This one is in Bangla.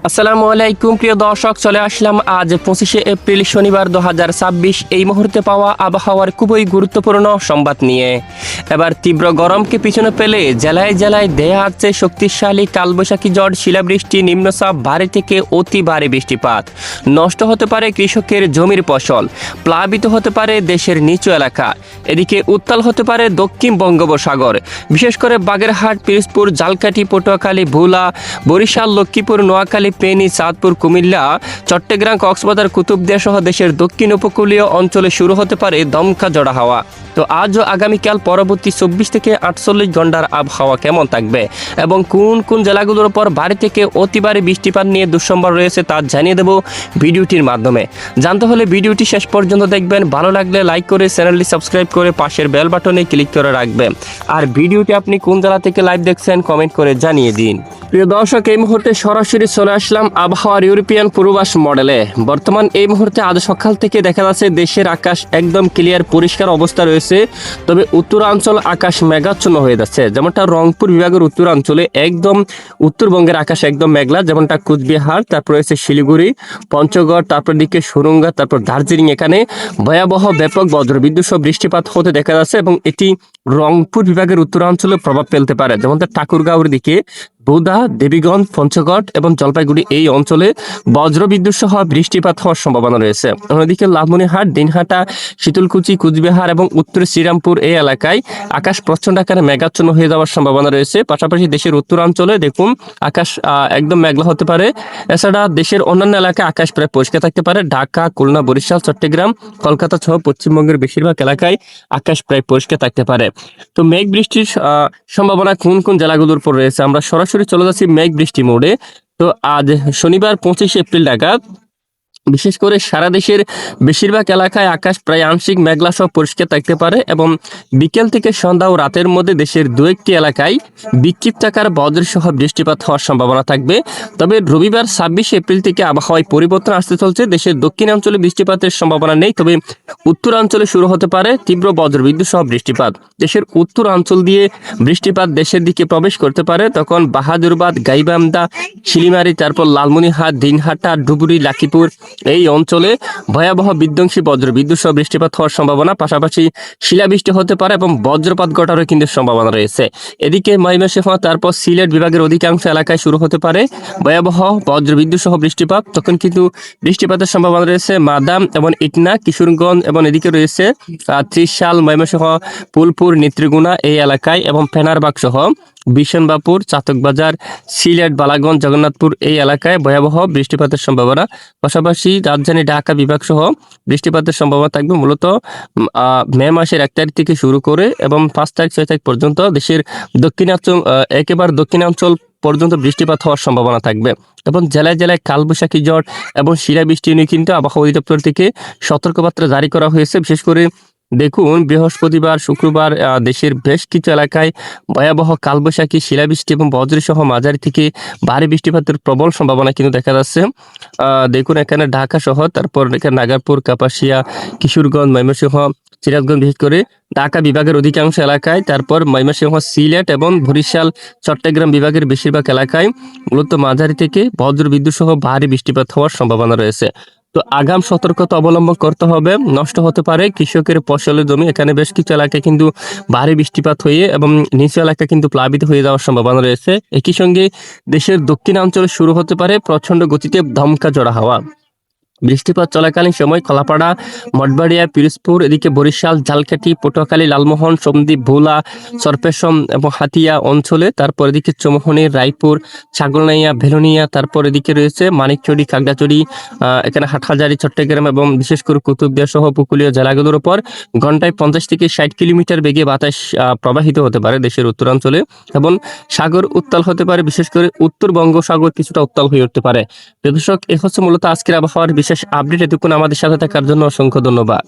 আসসালামু আলাইকুম প্রিয় দর্শক, চলে আসলাম আজ 25শে এপ্রিল শনিবার 2026 এই মুহূর্তে পাওয়া আবহাওয়ার খুবই গুরুত্বপূর্ণ সংবাদ নিয়ে। এবার তীব্র গরমকে পিছনে ফেলে জেলায় জেলায় দেয়া আছে শক্তিশালী কালবৈশাখী ঝড়, শিলাবৃষ্টি, নিম্নচাপ, ভারী থেকে অতি ভারী বৃষ্টিপাত। নষ্ট হতে পারে কৃষকের জমির ফসল, প্লাবিত হতে পারে দেশের নিচু এলাকা। এদিকে উত্তাল হতে পারে দক্ষিণ বঙ্গোপসাগর, বিশেষ করে বাগেরহাট, পিরোজপুর, ঝালকাঠি, পটুয়াখালী, ভোলা, বরিশাল, লক্ষ্মীপুর, নোয়াখালী, ফেনী, চাঁদপুর, কুমিল্লা, চট্টগ্রাম, কক্সবাজার, কুতুবদিয়া সহ দেশের দক্ষিণ উপকূলীয় অঞ্চলে শুরু হতে পারে দমকা ঝড় হাওয়া। তো আজ ও আগামীকাল পরবর্তী 24 থেকে 48 ঘন্টার আবহাওয়া কেমন থাকবে এবং কোন কোন জেলাগুলোর উপর ভারী থেকে অতি ভারী বৃষ্টিপাত নিয়ে দুঃসংবাদ রয়েছে তা জানিয়ে দেব ভিডিওটির মাধ্যমে। জানতে হলে ভিডিওটি শেষ পর্যন্ত দেখবেন। ভালো লাগলে লাইক করে চ্যানেলটি সাবস্ক্রাইব করে পাশের বেল বাটনে ক্লিক করে রাখবেন। আর ভিডিওটি আপনি কোন জেলা থেকে লাইভ দেখছেন কমেন্ট করে জানিয়ে দিন। প্রিয় দর্শক, এই মুহূর্তে সরাসরি চলে আসলাম আবহাওয়ার ইউরোপিয়ান পূর্বাভাস মডেলে। বর্তমান এই মুহূর্তে আজ সকাল থেকে দেখা যাচ্ছে দেশের আকাশ একদম ক্লিয়ার পরিষ্কার অবস্থা রয়েছে, তবে উত্তরাঞ্চল আকাশ মেঘাচ্ছন্ন হয়ে যাচ্ছে। যেমনটা রংপুর বিভাগের উত্তরাঞ্চলে একদম উত্তরবঙ্গের আকাশ একদম মেঘলা, যেমনটা কুচবিহার, তারপর রয়েছে শিলিগুড়ি, পঞ্চগড়, তারপর দিকে সুরঙ্গা, তারপর দার্জিলিং, এখানে ভয়াবহ ব্যাপক বজ্রবিদ্যুৎ সহ বৃষ্টিপাত হতে দেখা যাচ্ছে এবং এটি রংপুর বিভাগের উত্তরাঞ্চলে প্রভাব ফেলতে পারে। যেমনটা ঠাকুরগাঁওয়ের দিকে, বুধা, দেবীগঞ্জ, পঞ্চগড় এবং জলপাইগুড়ি এই অঞ্চলে বজ্রবিদ্যুৎ সহ বৃষ্টিপাত হওয়ার সম্ভাবনা রয়েছে। অন্যদিকে লালমনিরহাট, দিনহাটা, শীতলকুচি, কুচবিহার এবং উত্তর শ্রীরামপুর এই এলাকায় আকাশ প্রচন্ড আকারে মেঘাচ্ছন্ন হয়ে যাওয়ার সম্ভাবনা রয়েছে। পাশাপাশি দেশের উত্তরাঞ্চলে দেখুন আকাশ একদম মেঘলা হতে পারে। এছাড়া দেশের অন্যান্য এলাকায় আকাশ প্রায় পরিষ্কার থাকতে পারে। ঢাকা, খুলনা, বরিশাল, চট্টগ্রাম, কলকাতা সহ পশ্চিমবঙ্গের বেশিরভাগ এলাকায় আকাশ প্রায় পরিষ্কার থাকতে পারে। তো মেঘ বৃষ্টির সম্ভাবনা কোন কোন জেলাগুলোর উপর রয়েছে, আমরা সরাসরি চলে যাচ্ছি মেঘ বৃষ্টি মোডে। তো আজ শনিবার 25 এপ্রিল নাগাদ বিশেষ করে সারা দেশের বেশিরভাগ এলাকায় আকাশ প্রায় আংশিক মেঘলা সহ পরিষ্কার থাকতে পারে এবং বিকেল থেকে সন্ধ্যা ও রাতের মধ্যে দেশের দু একটি এলাকায় বিক্ষিপ্ত আকার বজ্রসহ বৃষ্টিপাত হওয়ার সম্ভাবনা থাকবে। তবে রবিবার 26 এপ্রিল থেকে আবহাওয়ায় পরিবর্তন আসতে চলছে। দেশের দক্ষিণাঞ্চলে বৃষ্টিপাতের সম্ভাবনা নেই, তবে উত্তরাঞ্চলে শুরু হতে পারে তীব্র বজ্রবিদ্যুৎ সহ বৃষ্টিপাত। দেশের উত্তরাঞ্চল দিয়ে বৃষ্টিপাত দেশের দিকে প্রবেশ করতে পারে, তখন বাহাদুরবাদ, গাইবান্ধা, শিলিমারি, তারপর লালমনিরহাট, দিনহাটা, ডুবুরি, লাখিপুর এই অঞ্চলে ভয়াবহ বিধ্বংসী বজ্রবিদ্যুৎ সহ বৃষ্টিপাত হওয়ার সম্ভাবনা, পাশাপাশি শিলাবৃষ্টি হতে পারে এবং বজ্রপাত ঘটারও কিন্তু সম্ভাবনা রয়েছে। এদিকে ময়মনসিংহ, তারপর সিলেট বিভাগের অধিকাংশ এলাকায় শুরু হতে পারে ভয়াবহ বজ্রবিদ্যুৎ সহ বৃষ্টিপাত। তখন কিন্তু বৃষ্টিপাতের সম্ভাবনা রয়েছে মাদাম এবং ইটনা, কিশোরগঞ্জ এবং এদিকে রয়েছে ত্রিশাল, ময়মনসিংহ, ফুলপুর, নেত্রীগুনা এই এলাকায় এবং ফেনারবাগ সহ বিশনবাপুর, চাতকবাজার, সিলেট, বালাগঞ্জ, জগন্নাথপুর এই এলাকায় ভয়াবহ বৃষ্টিপাতের সম্ভাবনা। পাশাপাশি রাজধানী ঢাকা বিভাগ সহ বৃষ্টিপাতের সম্ভাবনা থাকবে মূলত মে মাসের 1 তারিখ থেকে শুরু করে এবং 5 তারিখ 6 তারিখ পর্যন্ত দেশের দক্ষিণাঞ্চল একেবারে দক্ষিণাঞ্চল পর্যন্ত বৃষ্টিপাত হওয়ার সম্ভাবনা থাকবে এবং জেলায় জেলায় কালবৈশাখী ঝড় এবং শিলাবৃষ্টি নিয়ে কিন্তু আবহাওয়া অধিদপ্তর থেকে সতর্কবার্তা জারি করা হয়েছে। বিশেষ করে দেখুন বৃহস্পতিবার, শুক্রবার দেশের বেশ কিছু এলাকায় ভয়াবহ কালবৈশাখী, শিলাবৃষ্টি এবং বজ্রসহ মাঝারি থেকে ভারী বৃষ্টিপাতের প্রবল সম্ভাবনা কিন্তু দেখা যাচ্ছে। দেখুন এখানে ঢাকা সহ, তারপর এখানে নাগারপুর, কাপাসিয়া, কিশোরগঞ্জ, ময়মনসিংহ, সিরাজগঞ্জ, বিশেষ করে ঢাকা বিভাগের অধিকাংশ এলাকায়, তারপর ময়মনসিংহ, সিলেট এবং বরিশাল, চট্টগ্রাম বিভাগের বেশিরভাগ এলাকায় মূলত মাঝারি থেকে বজ্রবিদ্যুৎ সহ ভারী বৃষ্টিপাত হওয়ার সম্ভাবনা রয়েছে। তো আগাম সতর্কতা অবলম্বন করতে হবে। নষ্ট হতে পারে কৃষকের ফসলের জমি। এখানে বেশ কিছু এলাকায় কিন্তু ভারী বৃষ্টিপাত হয়ে এবং নিচু এলাকা কিন্তু প্লাবিত হয়ে যাওয়ার সম্ভাবনা রয়েছে। একই সঙ্গে দেশের দক্ষিণাঞ্চলে শুরু হতে পারে প্রচন্ড গতিতে দমকা ঝড় হাওয়া। বৃষ্টিপাত চলাকালীন সময় কলাপাড়া, মঠবাড়িয়া, পিরোজপুর, এদিকে বরিশাল, ঝালকাঠি, পটুয়াখালী, লালমোহন, সন্দ্বীপ, ভোলা, সরপেশম এবং হাতিয়া অঞ্চলে, তারপর এদিকে চৌমুহনী, রায়পুর, ছাগলনাইয়া, ভেলোনিয়া, তারপর এদিকে রয়েছে মানিকচড়ি, খাগড়াছড়ি, এখানে হাটহাজারী, চট্টগ্রাম এবং বিশেষ করে কুতুবদিয়া সহ উপকূলীয় জেলাগুলোর উপর ঘন্টায় 50 থেকে 60 কিলোমিটার বেগে বাতাস প্রবাহিত হতে পারে দেশের উত্তরাঞ্চলে এবং সাগর উত্তাল হতে পারে। বিশেষ করে উত্তর বঙ্গোপসাগর কিছুটা উত্তাল হয়ে উঠতে পারে। দর্শক, এ হচ্ছে মূলত আজকের আবহাওয়ার বিশেষ আপডেট। এতক্ষণ আমাদের সাথে থাকার জন্য অসংখ্য ধন্যবাদ।